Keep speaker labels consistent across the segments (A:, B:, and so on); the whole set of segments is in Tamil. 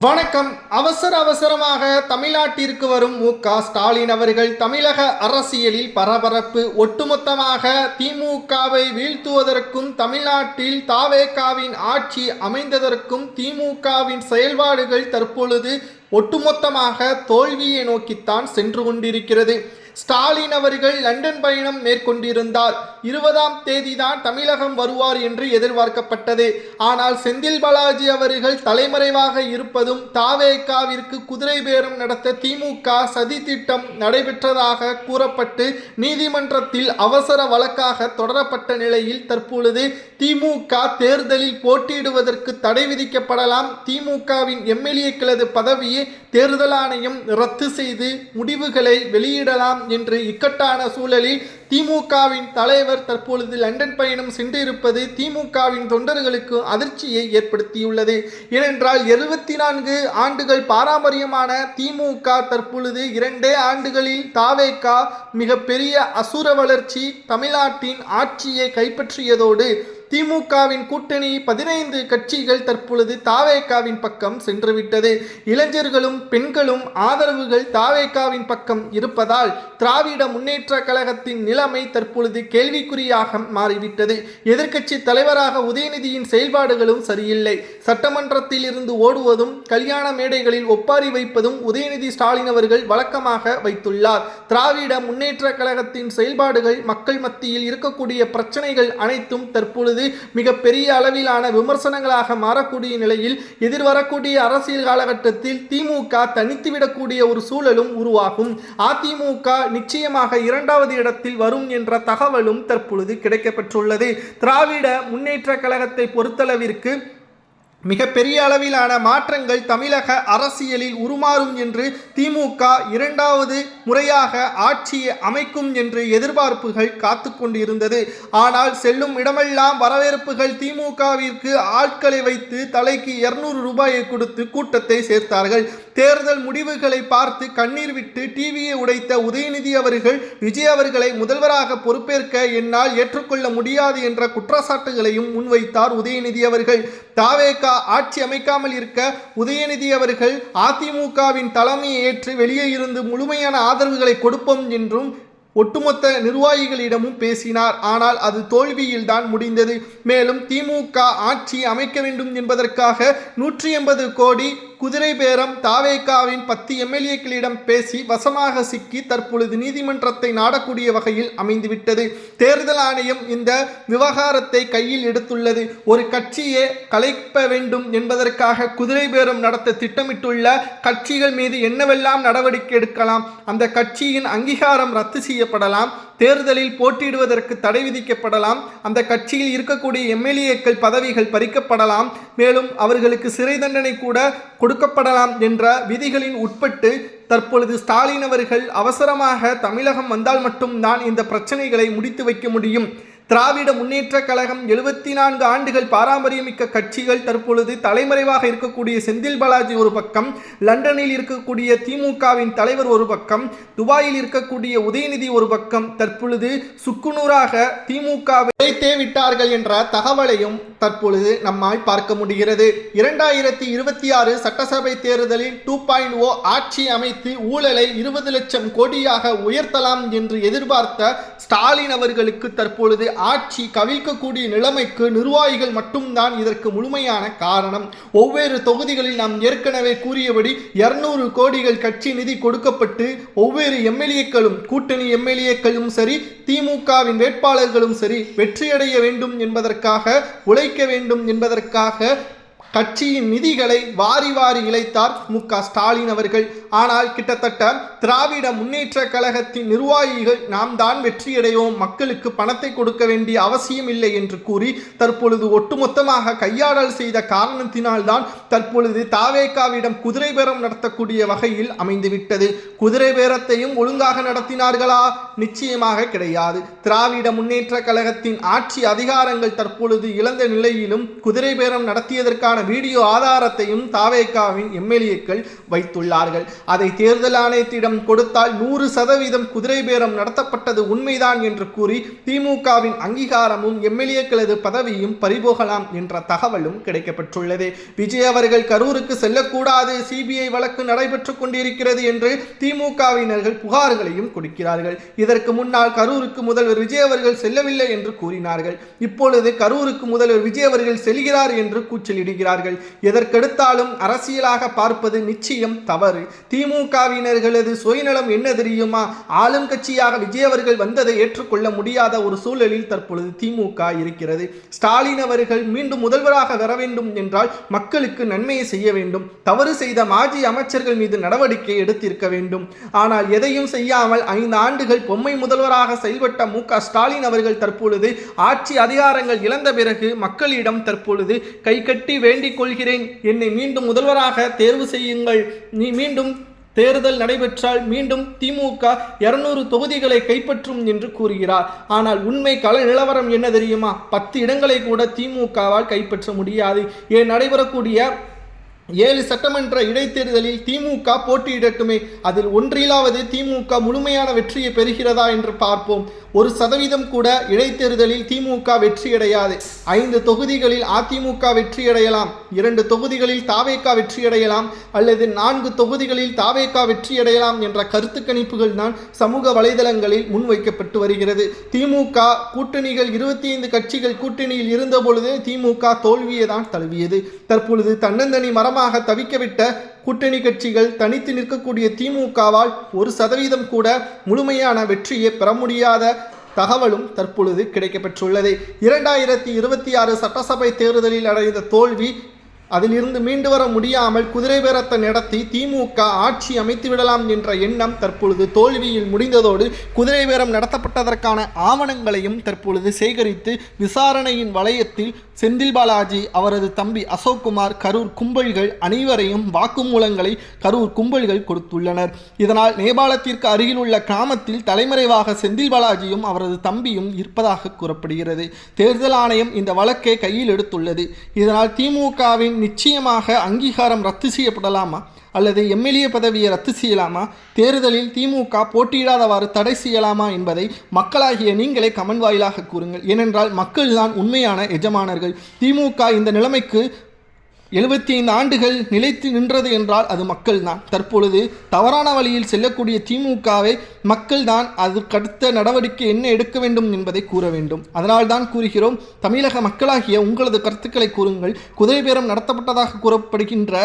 A: வணக்கம். அவசரமாக தமிழ்நாட்டிற்கு வரும் மு.க.ஸ்டாலின் அவர்கள் தமிழக அரசியலில் பரபரப்பு. ஒட்டுமொத்தமாக திமுகவை வீழ்த்துவதற்கும் தமிழ்நாட்டில் தாவேகாவின் ஆட்சி அமைந்ததற்கும் திமுகவின் செயல்பாடுகள் தற்பொழுது ஒட்டுமொத்தமாக தோல்வியை நோக்கித்தான் சென்று கொண்டிருக்கிறது. ஸ்டாலின் அவர்கள் லண்டன் பயணம் மேற்கொண்டிருந்தார். 20ஆம் தேதிதான் தமிழகம் வருவார் என்று எதிர்பார்க்கப்பட்டது. ஆனால் செந்தில் பாலாஜி அவர்கள் தலைமறைவாக இருப்பதும் தாவேகாவிற்கு குதிரை பேரம் நடத்த திமுக சதி திட்டம் நடைபெற்றதாக கூறப்பட்டு நீதிமன்றத்தில் அவசர வழக்காக தொடரப்பட்ட நிலையில் தற்பொழுது திமுக தேர்தலில் போட்டியிடுவதற்கு தடை விதிக்கப்படலாம், திமுகவின் எம்எல்ஏக்களது பதவியை தேர்தல் ஆணையம் ரத்து செய்து முடிவுகளை வெளியிடலாம் என்று இக்கட்டான சூழலில் திமுகவின் தலைவர் தற்பொழுது லண்டன் பயணம் சென்றிருப்பது திமுகவின் தொண்டர்களுக்கு அதிர்ச்சியை ஏற்படுத்தியுள்ளது. ஏனென்றால் 74 ஆண்டுகள் பாரம்பரியமான திமுக தற்பொழுது 2 ஆண்டுகளில் தாவேகா மிகப்பெரிய அசுர வளர்ச்சி தமிழ்நாட்டின் ஆட்சியை கைப்பற்றியதோடு திமுகவின் கூட்டணி 15 கட்சிகள் தற்பொழுது தாவேகாவின் பக்கம் சென்றுவிட்டது. இளைஞர்களும் பெண்களும் ஆதரவுகள் தாவேகாவின் பக்கம் இருப்பதால் திராவிட முன்னேற்ற கழகத்தின் நிலைமை தற்பொழுது கேள்விக்குறியாக மாறிவிட்டது. எதிர்க்கட்சி தலைவராக உதயநிதியின் செயல்பாடுகளும் சரியில்லை. சட்டமன்றத்தில் இருந்து ஓடுவதும் கல்யாண மேடைகளில் ஒப்பாரி வைப்பதும் உதயநிதி ஸ்டாலின் அவர்கள் வழக்கமாக வைத்துள்ளார். திராவிட முன்னேற்ற கழகத்தின் செயல்பாடுகள் மக்கள் மத்தியில் இருக்கக்கூடிய பிரச்சனைகள் அனைத்தும் தற்பொழுது மிக பெரிய அளவிலான விமர்சனங்களாக மாறக்கூடிய நிலையில் எதிர்வரக்கூடிய அரசியல் காலகட்டத்தில் திமுக தனித்துவிடக்கூடிய ஒரு சூழலும் உருவாகும். அதிமுக நிச்சயமாக 2வது இடத்தில் வரும் என்ற தகவலும் தற்பொழுது கிடைக்கப்பெற்றுள்ளது. திராவிட முன்னேற்ற கழகத்தை பொறுத்தளவிற்கு மிக பெரிய அளவிலான மாற்றங்கள் தமிழக அரசியலில் உருமாறும் என்று திமுக 2வது முறையாக ஆட்சியை அமைக்கும் என்று எதிர்பார்ப்புகள் காத்து கொண்டிருந்தது. ஆனால் செல்லும் இடமெல்லாம் வரவேற்புகள் திமுகவிற்கு ஆட்களை வைத்து தலைக்கு 200 ரூபாயை கொடுத்து கூட்டத்தை சேர்த்தார்கள். தேர்தல் முடிவுகளை பார்த்து கண்ணீர் விட்டு டிவியை உடைத்த உதயநிதி அவர்கள் விஜய் அவர்களை முதல்வராக பொறுப்பேற்க என்னால் ஏற்றுக்கொள்ள முடியாது என்ற குற்றச்சாட்டுகளையும் முன்வைத்தார் உதயநிதி அவர்கள். தாவேகா ஆட்சி அமைக்காமல் இருக்க உதயநிதி அவர்கள் அதிமுகவின் தலைமையை ஏற்று வெளியே இருந்து முழுமையான ஆதரவுகளை கொடுப்போம் என்றும் ஒட்டுமொத்த நிர்வாகிகளிடமும் பேசினார். ஆனால் அது தோல்வியில் தான் முடிந்தது. மேலும் திமுக ஆட்சி அமைக்க வேண்டும் என்பதற்காக 180 கோடி குதிரை பேரம் தாவேகாவின் 10 எம்எல்ஏக்களிடம் பேசி வசமாக சிக்கி தற்பொழுது நீதிமன்றத்தை நாடக்கூடிய வகையில் அமைந்துவிட்டது. தேர்தல் ஆணையம் இந்த விவகாரத்தை கையில் எடுத்துள்ளது. ஒரு கட்சியை கலைப்ப வேண்டும் என்பதற்காக குதிரை பேரம் நடத்த திட்டமிட்டுள்ள கட்சிகள் மீது என்னவெல்லாம் நடவடிக்கை எடுக்கலாம், அந்த கட்சியின் அங்கீகாரம் ரத்து செய்யப்படலாம், தேர்தலில் போட்டியிடுவதற்கு தடை விதிக்கப்படலாம், அந்த கட்சியில் இருக்கக்கூடிய எம்எல்ஏக்கள் பதவிகள் பறிக்கப்படலாம், மேலும் அவர்களுக்கு சிறை தண்டனை கூட கொடுக்கப்படலாம் என்ற விதிகளின் உட்பட்டு தற்பொழுது ஸ்டாலின் அவர்கள் அவசரமாக தமிழகம் வந்தால் மட்டும்தான் இந்த பிரச்சனைகளை முடித்து வைக்க முடியும். திராவிட முன்னேற்ற கழகம் 74 ஆண்டுகள் பாரம்பரியமிக்க கட்சிகள் தற்பொழுது தலைமறைவாக இருக்கக்கூடிய செந்தில் பாலாஜி ஒரு பக்கம், லண்டனில் இருக்கக்கூடிய திமுகவின் தலைவர் ஒரு பக்கம், துபாயில் இருக்கக்கூடிய உதயநிதி ஒரு பக்கம் தற்பொழுது சுக்குநூறாக திமுகவை உடைத்தே விட்டார்கள் என்ற தகவலையும் தற்பொழுது நம்மால் பார்க்க முடிகிறது. 2026 சட்டசபை தேர்தலில் 2.0 ஆட்சி அமைத்து ஊழலை 20 லட்சம் கோடியாக உயர்த்தலாம் என்று எதிர்பார்த்த ஸ்டாலின் அவர்களுக்கு தற்பொழுது ஆட்சி கவிழ்க்கக்கூடிய நிலைமைக்கு நிர்வாகிகள் மட்டும்தான் இதற்கு முழுமையான காரணம். ஒவ்வொரு தொகுதிகளில் நாம் ஏற்கனவே கூறியபடி 200 கோடிகள் கட்சி நிதி கொடுக்கப்பட்டு ஒவ்வொரு எம்எல்ஏக்களும் கூட்டணி எம்எல்ஏக்களும் சரி திமுகவின் வேட்பாளர்களும் சரி வெற்றியடைய வேண்டும் என்பதற்காக உழைக்க வேண்டும் என்பதற்காக கட்சியின் நிதிகளை வாரி இழைத்தார் மு.க.ஸ்டாலின் அவர்கள். ஆனால் கிட்டத்தட்ட திராவிட முன்னேற்ற கழகத்தின் நிர்வாகிகள் நாம் தான் வெற்றியடைவோம், மக்களுக்கு பணத்தை கொடுக்க வேண்டிய அவசியம் இல்லை என்று கூறி தற்பொழுது ஒட்டுமொத்தமாக கையாடல் செய்த காரணத்தினால்தான் தற்பொழுது தாவேகாவிடம் குதிரை பேரம் நடத்தக்கூடிய வகையில் அமைந்துவிட்டது. குதிரை பேரத்தையும் ஒழுங்காக நடத்தினார்களா? நிச்சயமாக கிடையாது. திராவிட முன்னேற்ற கழகத்தின் ஆட்சி அதிகாரங்கள் தற்பொழுது இழந்த நிலையிலும் குதிரை பேரம் நடத்தியதற்கான வீடியோ ஆதாரத்தையும் தாவேகாவின் எம்எல்ஏக்கள் வைத்துள்ளார்கள். அதை தேர்தல் ஆணையத்திடம் கொடுத்தால் 100% குதிரை பேரம் நடத்தப்பட்டது உண்மைதான் என்று கூறி திமுகவின் அங்கீகாரமும் எம்எல்ஏக்களது பதவியும் பறிபோகலாம் என்ற தகவலும் கிடைக்கப்பட்டுள்ளது. விஜய் அவர்கள் கரூருக்கு செல்லக்கூடாது, சிபிஐ வழக்கு நடைபெற்றுக் கொண்டிருக்கிறது என்று திமுகவினர்கள் புகார்களையும் கொடுக்கிறார்கள். இதற்கு முன்னால் கரூருக்கு முதல்வர் விஜய் அவர்கள் செல்லவில்லை என்று கூறினார்கள். இப்பொழுது கரூருக்கு முதல்வர் விஜய் அவர்கள் செல்கிறார் என்று கூச்சலிடுகிறார்கள். எதற்கெடுத்தாலும் அரசியலாக பார்ப்பது நிச்சயம் தவறு. திமுகவினர்களது சுயநலம் என்ன தெரியுமா? ஆளும் கட்சியாக விஜய் அவர்கள் வந்ததை ஏற்றுக்கொள்ள முடியாத ஒரு சூழலில் தற்பொழுது திமுக இருக்கிறது. ஸ்டாலின் அவர்கள் மீண்டும் முதல்வராக வர வேண்டும் என்றால் மக்களுக்கு நன்மையை செய்ய வேண்டும். தவறு செய்த மாஜி அமைச்சர்கள் மீது நடவடிக்கை எடுத்திருக்க வேண்டும். ஆனால் எதையும் செய்யாமல் 5 ஆண்டுகள் பொம்மை முதல்வராக செயல்பட்ட ஸ்டாலின் அவர்கள் தற்பொழுது ஆட்சி அதிகாரங்கள் இழந்த பிறகு மக்களிடம் தற்பொழுது கைகட்டி வேண்டிக் கொள்கிறேன், என்னை மீண்டும் முதல்வராக தேர்வு செய்யுங்கள், நீ மீண்டும் தேர்தல் நடைபெற்றால் மீண்டும் திமுக 200 தொகுதிகளை கைப்பற்றும் என்று கூறுகிறார். ஆனால் உண்மை கள நிலவரம் என்ன தெரியுமா? 10 இடங்களை கூட திமுகவால் கைப்பற்ற முடியாது. ஏன் நடைபெறக்கூடிய 7 சட்டமன்ற இடைத்தேர்தலில் திமுக போட்டியிடட்டுமே, அதில் ஒன்றிலாவது திமுக முழுமையான வெற்றியை பெறுகிறதா என்று பார்ப்போம். 1% கூட இடைத்தேர்தலில் திமுக வெற்றியடையாது. 5 தொகுதிகளில் அதிமுக வெற்றியடையலாம், 2 தொகுதிகளில் தாவேகா வெற்றியடையலாம், அல்லது 4 தொகுதிகளில் தாவேகா வெற்றியடையலாம் என்ற கருத்து கணிப்புகள் தான் சமூக வலைதளங்களில் முன்வைக்கப்பட்டு வருகிறது. திமுக கூட்டணிகள் 25 கட்சிகள் கூட்டணியில் இருந்த பொழுது திமுக தோல்வியை தான் தழுவியது. தற்பொழுது தன்னந்தனி மரமாக தவிக்கவிட்ட கூட்டணி கட்சிகள் தனித்து நிற்கக்கூடிய திமுகவால் 1% கூட முழுமையான வெற்றியை பெற முடியாத தகவலும் தற்பொழுது கிடைக்கப்பெற்றுள்ளது. 2026 சட்டசபை தேர்தலில் அடைந்த தோல்வி, அதிலிருந்து மீண்டு வர முடியாமல் குதிரை பேரத்தை நடத்தி திமுக ஆட்சி அமைத்து விடலாம் என்ற எண்ணம் தற்பொழுது தோல்வியில் முடிந்ததோடு குதிரை பேரம் நடத்தப்பட்டதற்கான ஆவணங்களையும் தற்பொழுது சேகரித்து விசாரணையின் வளையத்தில் செந்தில் பாலாஜி, அவரது தம்பி அசோக்குமார், கரூர் கும்பல்கள் அனைவரையும் வாக்குமூலங்களை கரூர் கும்பல்கள் கொடுத்துள்ளனர். இதனால் நேபாளத்திற்கு அருகில் உள்ள கிராமத்தில் தலைமறைவாக செந்தில் பாலாஜியும் அவரது தம்பியும் இருப்பதாக கூறப்படுகிறது. தேர்தல் ஆணையம் இந்த வழக்கை கையில் எடுத்துள்ளது. இதனால் திமுகவின் நிச்சயமாக அங்கீகாரம் ரத்து செய்யப்படலாமா அல்லது எம்எல்ஏ பதவியை ரத்து செய்யலாமா, தேர்தலில் திமுக போட்டியிடாதவாறு தடை செய்யலாமா என்பதை மக்களாகிய நீங்களே கமெண்ட் வாயிலாக கூறுங்கள். ஏனென்றால் மக்கள்தான் உண்மையான எஜமானர்கள். திமுக இந்த நிலைமைக்கு 75 ஆண்டுகள் நிலைத்து நின்றது என்றால் அது மக்கள்தான். தற்பொழுது தவறான வழியில் செல்லக்கூடிய திமுகவை மக்கள்தான் அதற்கடுத்த நடவடிக்கை என்ன எடுக்க வேண்டும் என்பதை கூற வேண்டும். அதனால்தான் கூறுகிறோம், தமிழக மக்களாகிய உங்களது கருத்துக்களை கூறுங்கள். குதிரை பேரம் நடத்தப்பட்டதாக கூறப்படுகின்ற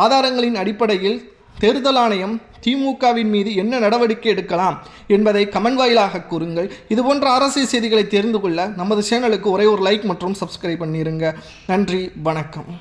A: ஆதாரங்களின் அடிப்படையில் தேர்தல் ஆணையம் திமுகவின் மீது என்ன நடவடிக்கை எடுக்கலாம் என்பதை கமெண்ட் வாயிலாக கூறுங்கள். இதுபோன்ற அரசியல் செய்திகளை தெரிந்து கொள்ள நமது சேனலுக்கு ஒரே ஒரு லைக் மற்றும் சப்ஸ்கிரைப் பண்ணிருங்க. நன்றி, வணக்கம்.